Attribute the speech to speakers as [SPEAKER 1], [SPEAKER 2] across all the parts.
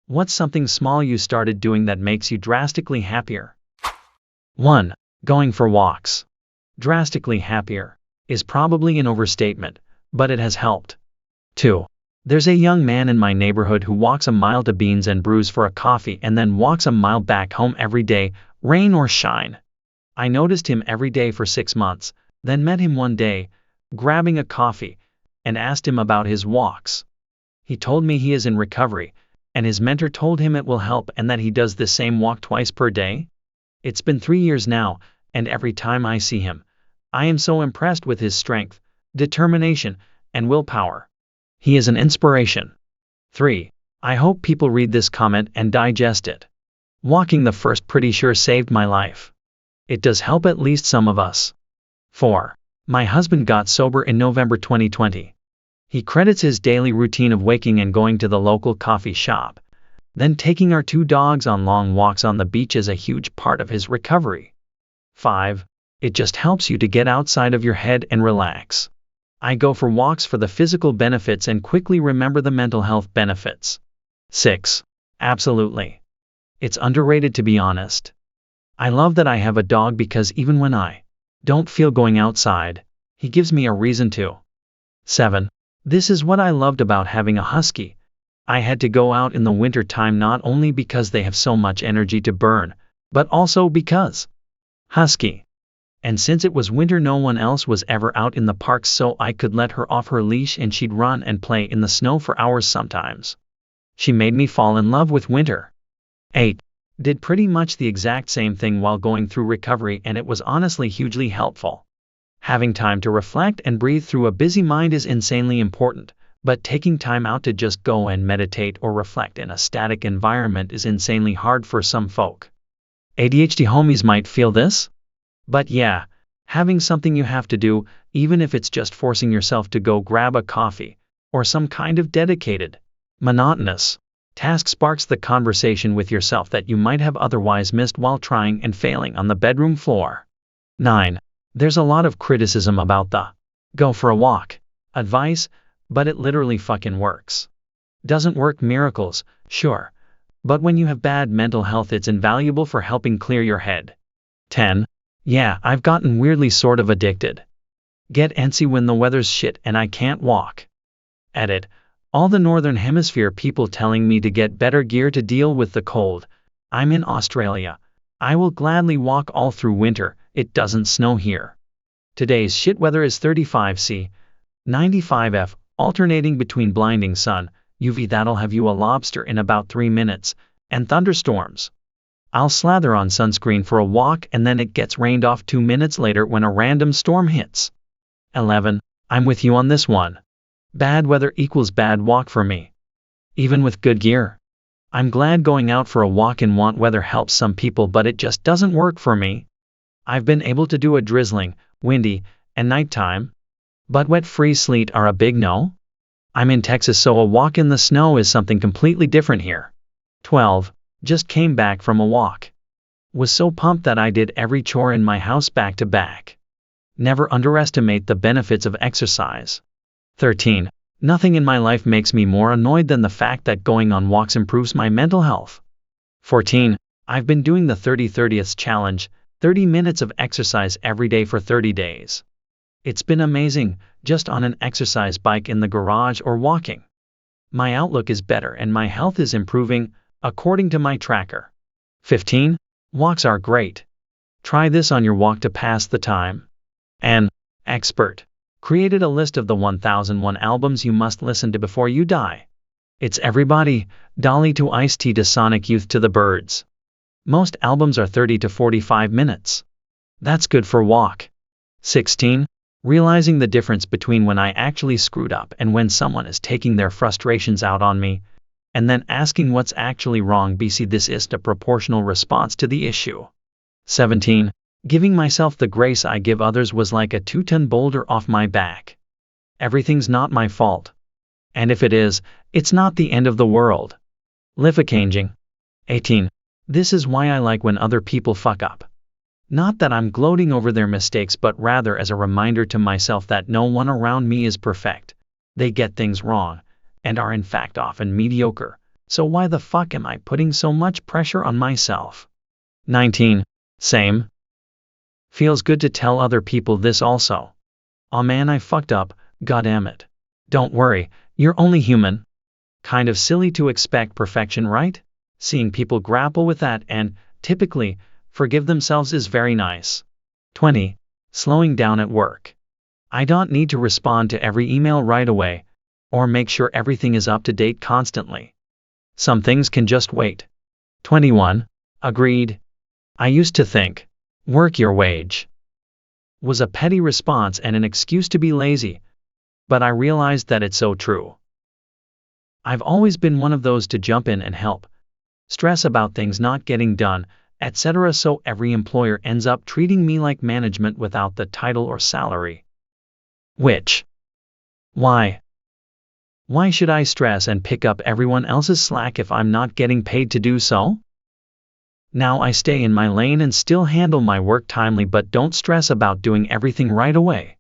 [SPEAKER 1] What's something small you started doing that makes you drastically happier? 1. Going for walks. Drastically happier is probably an overstatement, but it has helped. 2. There's a young man in my neighborhood who walks a mile to Beans and Brews for a coffee and then walks a mile back home every day, rain or shine. I noticed him every day for 6 months, then met him one day, grabbing a coffee, and asked him about his walks. He told me he is in recovery, and his mentor told him it will help and that he does the same walk twice per day. It's been 3 years now, and every time I see him, I am so impressed with his strength, determination, and willpower. He is an inspiration. 3. I hope people read this comment and digest it. Walking the first pretty sure saved my life. It does help at least some of us. 4. My husband got sober in November 2020. He credits his daily routine of waking and going to the local coffee shop, then taking our 2 dogs on long walks on the beach as a huge part of his recovery. 5. It just helps you to get outside of your head and relax. I go for walks for the physical benefits and quickly remember the mental health benefits. 6. Absolutely. It's underrated, to be honest. I love that I have a dog because even when I don't feel going outside, he gives me a reason to. 7. This is what I loved about having a husky. I had to go out in the winter time not only because they have so much energy to burn, but also because husky. And since it was winter, no one else was ever out in the parks, so I could let her off her leash and she'd run and play in the snow for hours sometimes. She made me fall in love with winter. 8. Did pretty much the exact same thing while going through recovery, and it was honestly hugely helpful. Having time to reflect and breathe through a busy mind is insanely important, but taking time out to just go and meditate or reflect in a static environment is insanely hard for some folk. ADHD homies might feel this. But yeah, having something you have to do, even if it's just forcing yourself to go grab a coffee, or some kind of dedicated, monotonous task, sparks the conversation with yourself that you might have otherwise missed while trying and failing on the bedroom floor. 9. There's a lot of criticism about the go for a walk advice, but it literally fucking works. Doesn't work miracles, sure, but when you have bad mental health, it's invaluable for helping clear your head. 10. Yeah, I've gotten weirdly sort of addicted. Get antsy when the weather's shit and I can't walk. Edit. All the Northern Hemisphere people telling me to get better gear to deal with the cold. I'm in Australia. I will gladly walk all through winter, it doesn't snow here. Today's shit weather is 35°C, 95°F, alternating between blinding sun, UV that'll have you a lobster in about 3 minutes, and thunderstorms. I'll slather on sunscreen for a walk and then it gets rained off 2 minutes later when a random storm hits. 11. I'm with you on this one. Bad weather equals bad walk for me. Even with good gear. I'm glad going out for a walk in want weather helps some people, but it just doesn't work for me. I've been able to do a drizzling, windy, and nighttime, but wet, freeze, sleet are a big no. I'm in Texas, so a walk in the snow is something completely different here. 12. Just came back from a walk. Was so pumped that I did every chore in my house back to back. Never underestimate the benefits of exercise. 13. Nothing in my life makes me more annoyed than the fact that going on walks improves my mental health. 14. I've been doing the 30-30th challenge, 30 minutes of exercise every day for 30 days. It's been amazing, just on an exercise bike in the garage or walking. My outlook is better and my health is improving, according to my tracker. 15. Walks are great. Try this on your walk to pass the time. An expert created a list of the 1001 albums you must listen to before you die. It's everybody, Dolly to Ice-T to Sonic Youth to the Byrds. Most albums are 30 to 45 minutes. That's good for walk. 16. Realizing the difference between when I actually screwed up and when someone is taking their frustrations out on me, and then asking what's actually wrong. BC, this is a proportional response to the issue. 17. Giving myself the grace I give others was like a 2-ton boulder off my back. Everything's not my fault. And if it is, it's not the end of the world. Life-changing. 18. This is why I like when other people fuck up. Not that I'm gloating over their mistakes, but rather as a reminder to myself that no one around me is perfect. They get things wrong, and are in fact often mediocre, So why the fuck am I putting so much pressure on myself? 19. Same. Feels good to tell other people this also. Aw man, I fucked up, goddammit. Don't worry, you're only human. Kind of silly to expect perfection, right? Seeing people grapple with that and, typically, forgive themselves is very nice. 20. Slowing down at work. I don't need to respond to every email right away, or make sure everything is up to date constantly. Some things can just wait. 21. Agreed. I used to think, work your wage was a petty response and an excuse to be lazy, but I realized that it's so true. I've always been one of those to jump in and help, stress about things not getting done, etc. So every employer ends up treating me like management without the title or salary. Why? Why should I stress and pick up everyone else's slack if I'm not getting paid to do so? Now I stay in my lane and still handle my work timely but don't stress about doing everything right away.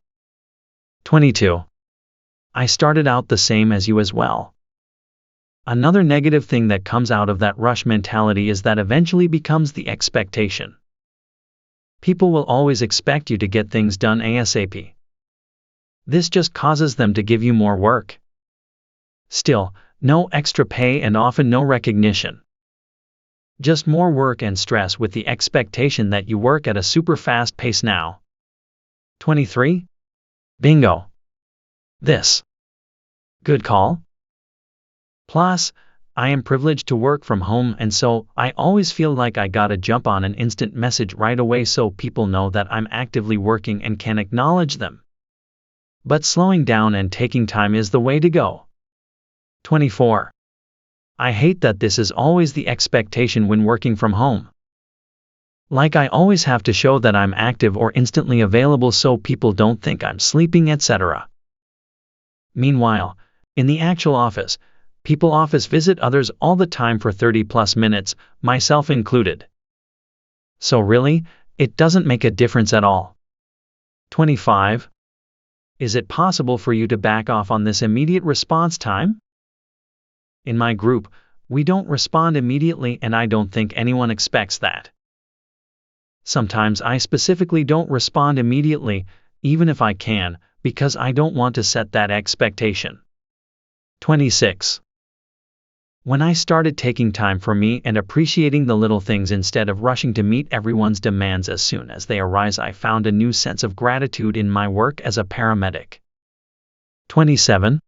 [SPEAKER 1] 22. I started out the same as you as well. Another negative thing that comes out of that rush mentality is that eventually becomes the expectation. People will always expect you to get things done ASAP. This just causes them to give you more work. Still, no extra pay and often no recognition. Just more work and stress with the expectation that you work at a super fast pace now. 23. Bingo. This. Good call. Plus, I am privileged to work from home and so I always feel like I gotta jump on an instant message right away so people know that I'm actively working and can acknowledge them. But slowing down and taking time is the way to go. 24. I hate that this is always the expectation when working from home. Like I always have to show that I'm active or instantly available so people don't think I'm sleeping, etc. Meanwhile, in the actual office, people office visit others all the time for 30+ minutes, myself included. So really, it doesn't make a difference at all. 25. Is it possible for you to back off on this immediate response time? In my group, we don't respond immediately and I don't think anyone expects that. Sometimes I specifically don't respond immediately, even if I can, because I don't want to set that expectation. 26. When I started taking time for me and appreciating the little things instead of rushing to meet everyone's demands as soon as they arise, I found a new sense of gratitude in my work as a paramedic. 27.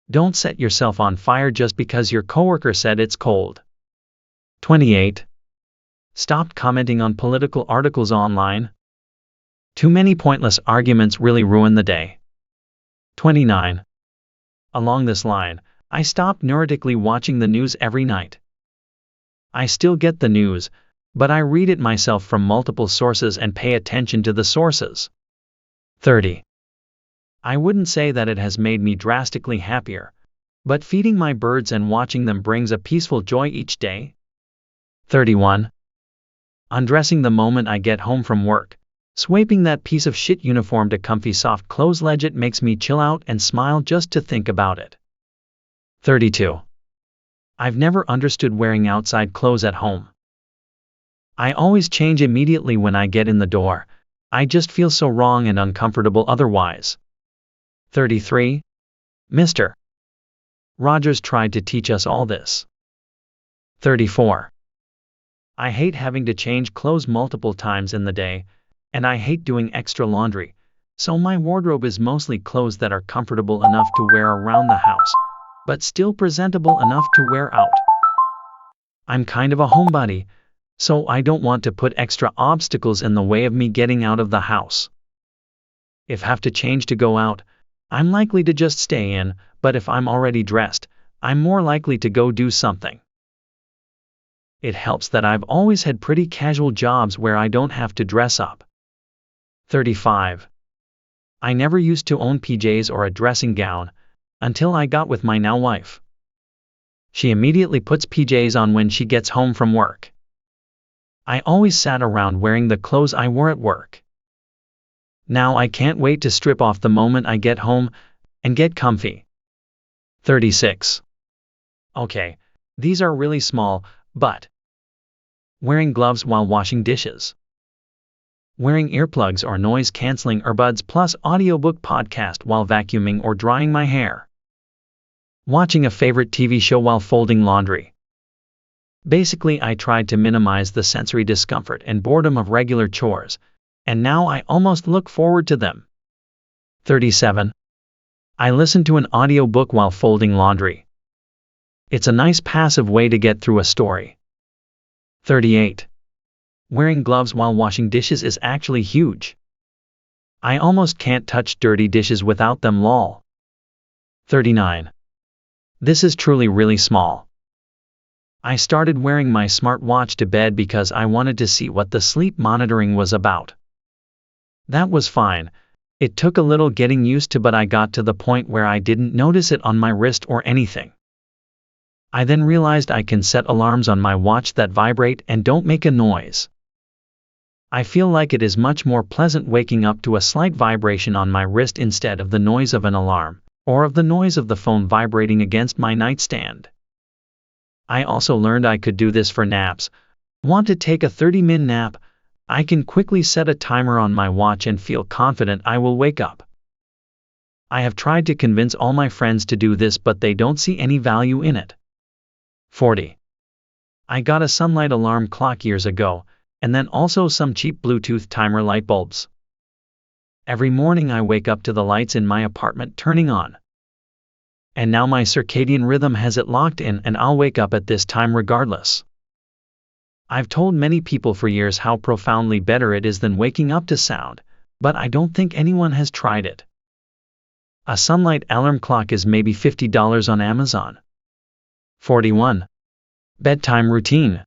[SPEAKER 1] Don't set yourself on fire just because your coworker said it's cold. 28. Stop commenting on political articles online. Too many pointless arguments really ruin the day. 29. Along this line, I stopped neurotically watching the news every night. I still get the news, but I read it myself from multiple sources and pay attention to the sources. 30. I wouldn't say that it has made me drastically happier, but feeding my birds and watching them brings a peaceful joy each day. 31. Undressing the moment I get home from work, swaping that piece of shit uniform to comfy soft clothes legit makes me chill out and smile just to think about it. 32. I've never understood wearing outside clothes at home. I always change immediately when I get in the door. I just feel so wrong and uncomfortable otherwise. 33. Mr. Rogers tried to teach us all this. 34. I hate having to change clothes multiple times in the day, and I hate doing extra laundry, so my wardrobe is mostly clothes that are comfortable enough to wear around the house, but still presentable enough to wear out. I'm kind of a homebody, so I don't want to put extra obstacles in the way of me getting out of the house. If I have to change to go out, I'm likely to just stay in, but if I'm already dressed, I'm more likely to go do something. It helps that I've always had pretty casual jobs where I don't have to dress up. 35. I never used to own PJs or a dressing gown, until I got with my now wife. She immediately puts PJs on when she gets home from work. I always sat around wearing the clothes I wore at work. Now I can't wait to strip off the moment I get home and get comfy. 36. Okay, These are really small, but wearing gloves while washing dishes. Wearing earplugs or noise-canceling earbuds plus audiobook podcast while vacuuming or drying my hair. Watching a favorite TV show while folding laundry. Basically, I tried to minimize the sensory discomfort and boredom of regular chores, and now I almost look forward to them. 37. I listen to an audiobook while folding laundry. It's a nice passive way to get through a story. 38. Wearing gloves while washing dishes is actually huge. I almost can't touch dirty dishes without them, lol. 39. This is truly really small. I started wearing my smartwatch to bed because I wanted to see what the sleep monitoring was about. That was fine. It took a little getting used to, but I got to the point where I didn't notice it on my wrist or anything. I then realized I can set alarms on my watch that vibrate and don't make a noise. I feel like it is much more pleasant waking up to a slight vibration on my wrist instead of the noise of an alarm, or of the noise of the phone vibrating against my nightstand. I also learned I could do this for naps. Want to take a 30-minute nap? I can quickly set a timer on my watch and feel confident I will wake up. I have tried to convince all my friends to do this, but they don't see any value in it. 40. I got a sunlight alarm clock years ago, and then also some cheap Bluetooth timer light bulbs. Every morning I wake up to the lights in my apartment turning on. And now my circadian rhythm has it locked in, and I'll wake up at this time regardless. I've told many people for years how profoundly better it is than waking up to sound, but I don't think anyone has tried it. A sunlight alarm clock is maybe $50 on Amazon. 41. Bedtime routine.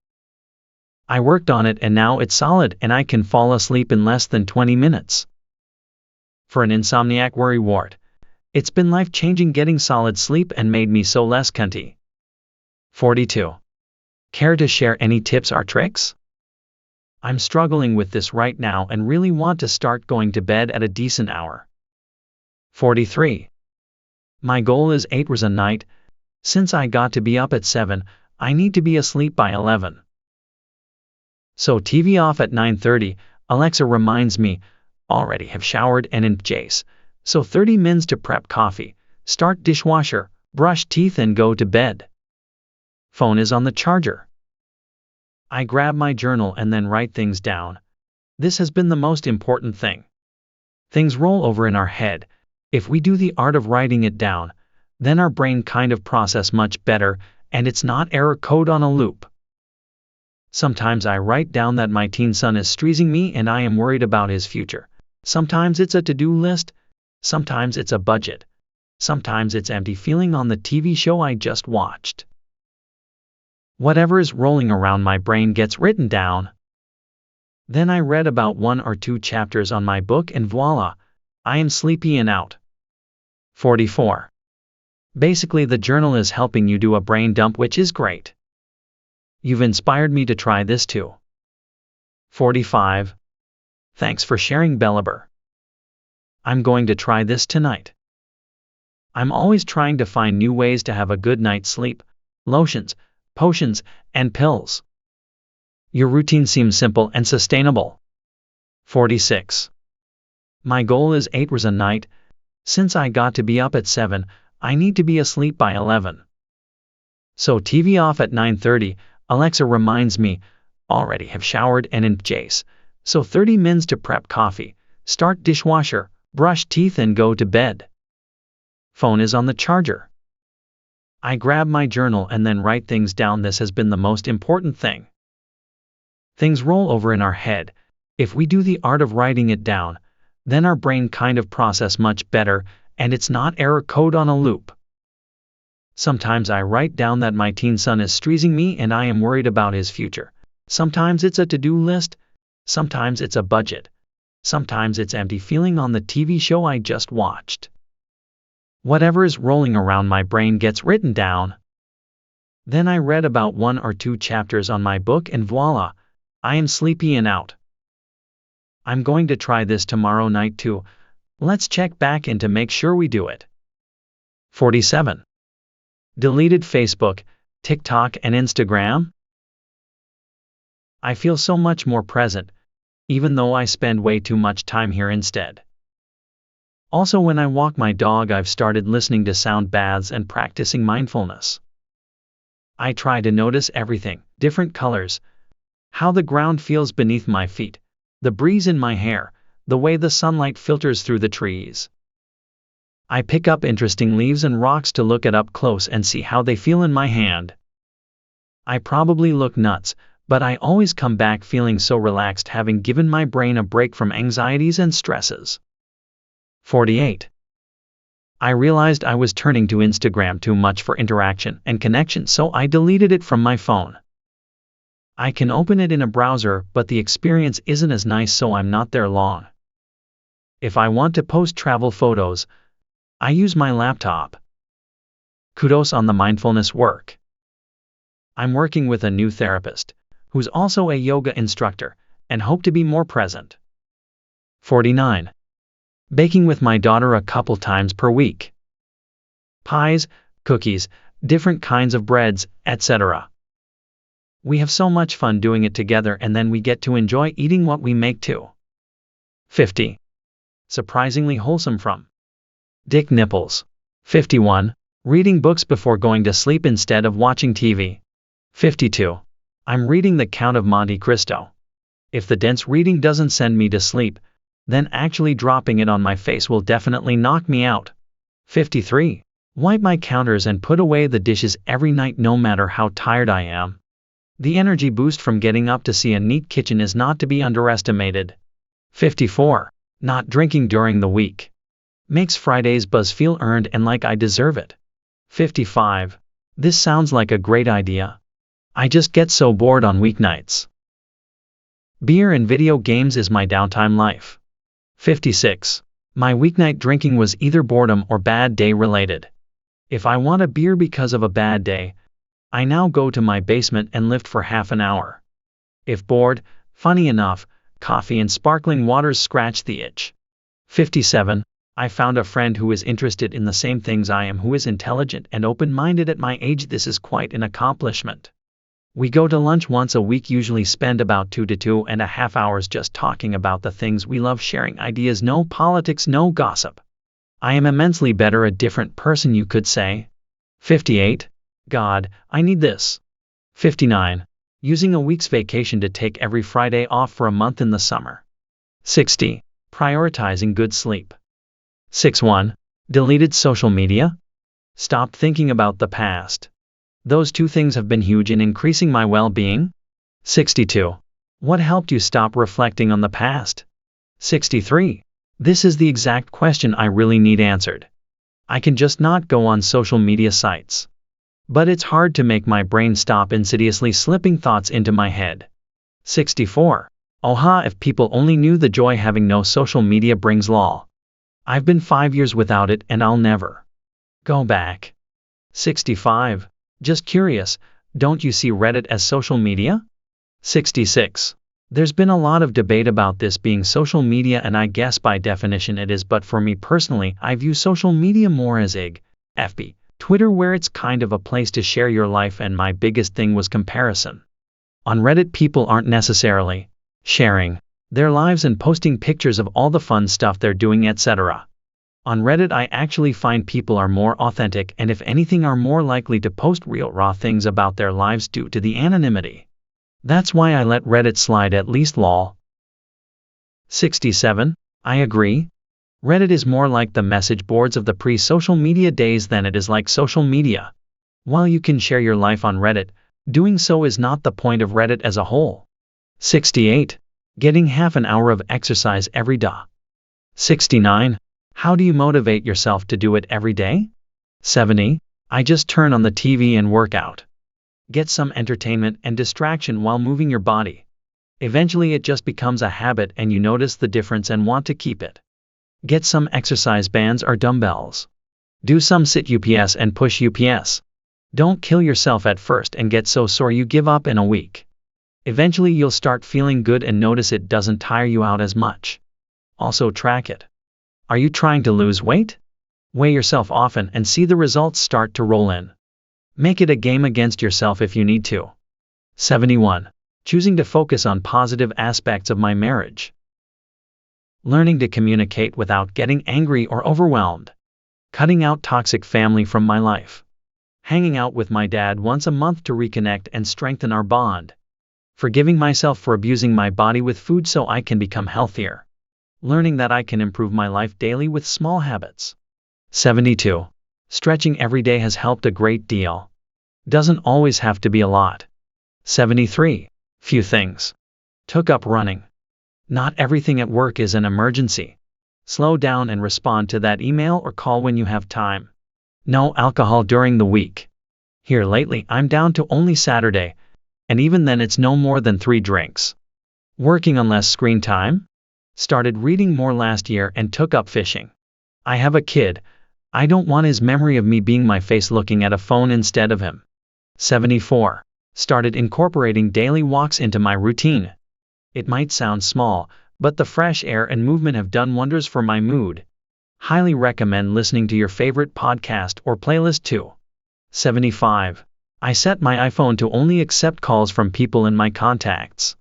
[SPEAKER 1] I worked on it and now it's solid, and I can fall asleep in less than 20 minutes. For an insomniac worrywart, it's been life-changing getting solid sleep and made me so less cunty. 42. Care to share any tips or tricks? I'm struggling with this right now and really want to start going to bed at a decent hour. 43. My goal is 8 hours a night. Since I got to be up at 7, I need to be asleep by 11. So TV off at 9:30, Alexa reminds me, already have showered and in Jace, so 30 minutes to prep coffee, start dishwasher, brush teeth and go to bed. Phone is on the charger. I grab my journal and then write things down. This has been the most important thing. Things roll over in our head. If we do the art of writing it down, then our brain kind of process much better, and it's not error code on a loop. Sometimes I write down that my teen son is streezing me and I am worried about his future. Sometimes it's a to-do list. Sometimes it's a budget. Sometimes it's empty feeling on the TV show I just watched. Whatever is rolling around my brain gets written down. Then I read about 1 or 2 chapters on my book and voila, I am sleepy and out. 44. Basically, the journal is helping you do a brain dump, which is great. You've inspired me to try this too. 45. Thanks for sharing, Bellaber. I'm going to try this tonight. I'm always trying to find new ways to have a good night's sleep, lotions, potions, and pills. Your routine seems simple and sustainable. 46. My goal is 8 hours a night. Since I got to be up at 7, I need to be asleep by 11. So TV off at 9:30, Alexa reminds me, already have showered and in Jace, so 30 minutes to prep coffee, start dishwasher, brush teeth and go to bed. Phone is on the charger. I grab my journal and then write things down. This has been the most important thing. Things roll over in our head. If we do the art of writing it down, then our brain kind of process much better, and it's not error code on a loop. Sometimes I write down that my teen son is streezing me and I am worried about his future. Sometimes it's a to-do list. Sometimes it's a budget. Sometimes it's empty feeling on the TV show I just watched. Whatever is rolling around my brain gets written down. Then I read about 1 or 2 chapters on my book and voila, I am sleepy and out. I'm going to try this tomorrow night too. Let's check back in to make sure we do it. 47. Deleted Facebook. TikTok and Instagram? I feel so much more present, even though I spend way too much time here instead. Also, when I walk my dog, I've started listening to sound baths and practicing mindfulness. I try to notice everything, different colors, how the ground feels beneath my feet, the breeze in my hair, the way the sunlight filters through the trees. I pick up interesting leaves and rocks to look at up close and see how they feel in my hand. I probably look nuts, but I always come back feeling so relaxed, having given my brain a break from anxieties and stresses. 48. I realized I was turning to Instagram too much for interaction and connection, so I deleted it from my phone. I can open it in a browser, but the experience isn't as nice, so I'm not there long. If I want to post travel photos, I use my laptop. Kudos on the mindfulness work. I'm working with a new therapist, who's also a yoga instructor, and hope to be more present. 49. Baking with my daughter a couple times per week. Pies, cookies, different kinds of breads, etc. We have so much fun doing it together, and then we get to enjoy eating what we make too. 50. Surprisingly wholesome from Dick Nipples. 51. Reading books before going to sleep instead of watching TV. 52. I'm reading The Count of Monte Cristo. If the dense reading doesn't send me to sleep, then actually dropping it on my face will definitely knock me out. 53. Wipe my counters and put away the dishes every night, no matter how tired I am. The energy boost from getting up to see a neat kitchen is not to be underestimated. 54. Not drinking during the week. Makes Friday's buzz feel earned and like I deserve it. 55. This sounds like a great idea. I just get so bored on weeknights. Beer and video games is my downtime life. 56. My weeknight drinking was either boredom or bad day related. If I want a beer because of a bad day, I now go to my basement and lift for half an hour. If bored, funny enough, coffee and sparkling waters scratch the itch. 57. I found a friend who is interested in the same things I am, who is intelligent and open-minded at my age. This is quite an accomplishment. We go to lunch once a week, usually spend about 2 to 2.5 hours just talking about the things we love, sharing ideas, no politics, no gossip. I am immensely better, a different person, you could say. 58. God, I need this. 59. Using a week's vacation to take every Friday off for a month in the summer. 60. Prioritizing good sleep. 61. Deleted social media. Stopped thinking about the past. Those two things have been huge in increasing my well-being. 62. What helped you stop reflecting on the past? 63. This is the exact question I really need answered. I can just not go on social media sites. But it's hard to make my brain stop insidiously slipping thoughts into my head. 64. Oha, if people only knew the joy having no social media brings, lol. I've been 5 years without it and I'll never go back. 65. Just curious, don't you see Reddit as social media? 66. There's been a lot of debate about this being social media, and I guess by definition it is, but for me personally, I view social media more as IG, FB, Twitter, where it's kind of a place to share your life, and my biggest thing was comparison. On Reddit, people aren't necessarily sharing their lives and posting pictures of all the fun stuff they're doing, etc. On Reddit, I actually find people are more authentic and, if anything, are more likely to post real raw things about their lives due to the anonymity. That's why I let Reddit slide, at least, lol. 67. I agree. Reddit is more like the message boards of the pre-social media days than it is like social media. While you can share your life on Reddit, doing so is not the point of Reddit as a whole. 68. Getting half an hour of exercise every day. 69. How do you motivate yourself to do it every day? 70. I just turn on the TV and work out. Get some entertainment and distraction while moving your body. Eventually it just becomes a habit and you notice the difference and want to keep it. Get some exercise bands or dumbbells. Do some sit UPS and push UPS. Don't kill yourself at first and get so sore you give up in a week. Eventually you'll start feeling good and notice it doesn't tire you out as much. Also track it. Are you trying to lose weight? Weigh yourself often and see the results start to roll in. Make it a game against yourself if you need to. 71. Choosing to focus on positive aspects of my marriage. Learning to communicate without getting angry or overwhelmed. Cutting out toxic family from my life. Hanging out with my dad once a month to reconnect and strengthen our bond. Forgiving myself for abusing my body with food so I can become healthier. Learning that I can improve my life daily with small habits. 72. Stretching every day has helped a great deal. Doesn't always have to be a lot. 73. Few things. Took up running. Not everything at work is an emergency. Slow down and respond to that email or call when you have time. No alcohol during the week. Here lately I'm down to only Saturday, and even then it's no more than 3 drinks. Working on less screen time? Started reading more last year and took up fishing. I have a kid. I don't want his memory of me being my face looking at a phone instead of him. 74. Started incorporating daily walks into my routine. It might sound small, but the fresh air and movement have done wonders for my mood. Highly recommend listening to your favorite podcast or playlist too. 75. I set my iPhone to only accept calls from people in my contacts.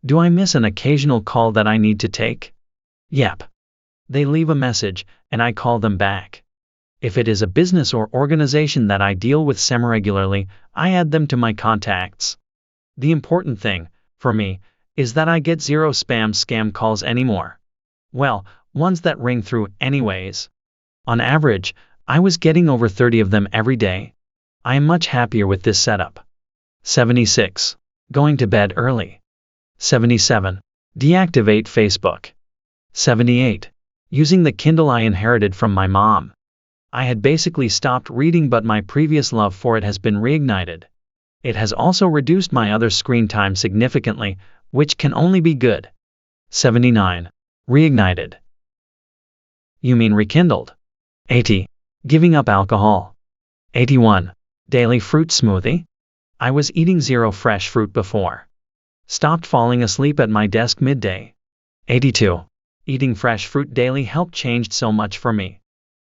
[SPEAKER 1] Do I miss an occasional call that I need to take? Yep. They leave a message, and I call them back. If it is a business or organization that I deal with semi-regularly, I add them to my contacts. The important thing, for me, is that I get 0 scam calls anymore. Well, ones that ring through anyways. On average, I was getting over 30 of them every day. I am much happier with this setup. 76. Going to bed early. 77. Deactivate Facebook. 78. Using the Kindle I inherited from my mom. I had basically stopped reading, but my previous love for it has been reignited. It has also reduced my other screen time significantly, which can only be good. 79. Reignited. You mean rekindled. 80. Giving up alcohol. 81. Daily fruit smoothie. I was eating 0 fresh fruit before. Stopped falling asleep at my desk midday. 82. Eating fresh fruit daily helped changed so much for me.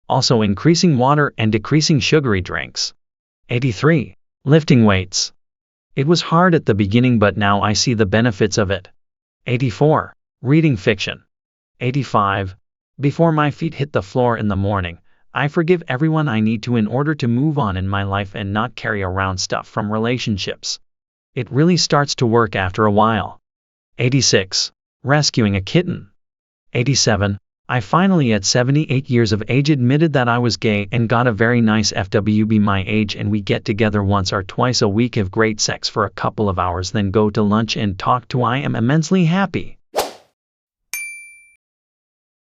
[SPEAKER 1] Also increasing water and decreasing sugary drinks. 83. Lifting weights. It was hard at the beginning, but now I see the benefits of it. 84. Reading fiction. 85. Before my feet hit the floor in the morning, I forgive everyone I need to in order to move on in my life and not carry around stuff from relationships. It really starts to work after a while. 86. Rescuing a kitten. 87. I finally at 78 years of age admitted that I was gay and got a very nice FWB my age, and we get together once or twice a week, have great sex for a couple of hours, then go to lunch and talk to. I am immensely happy.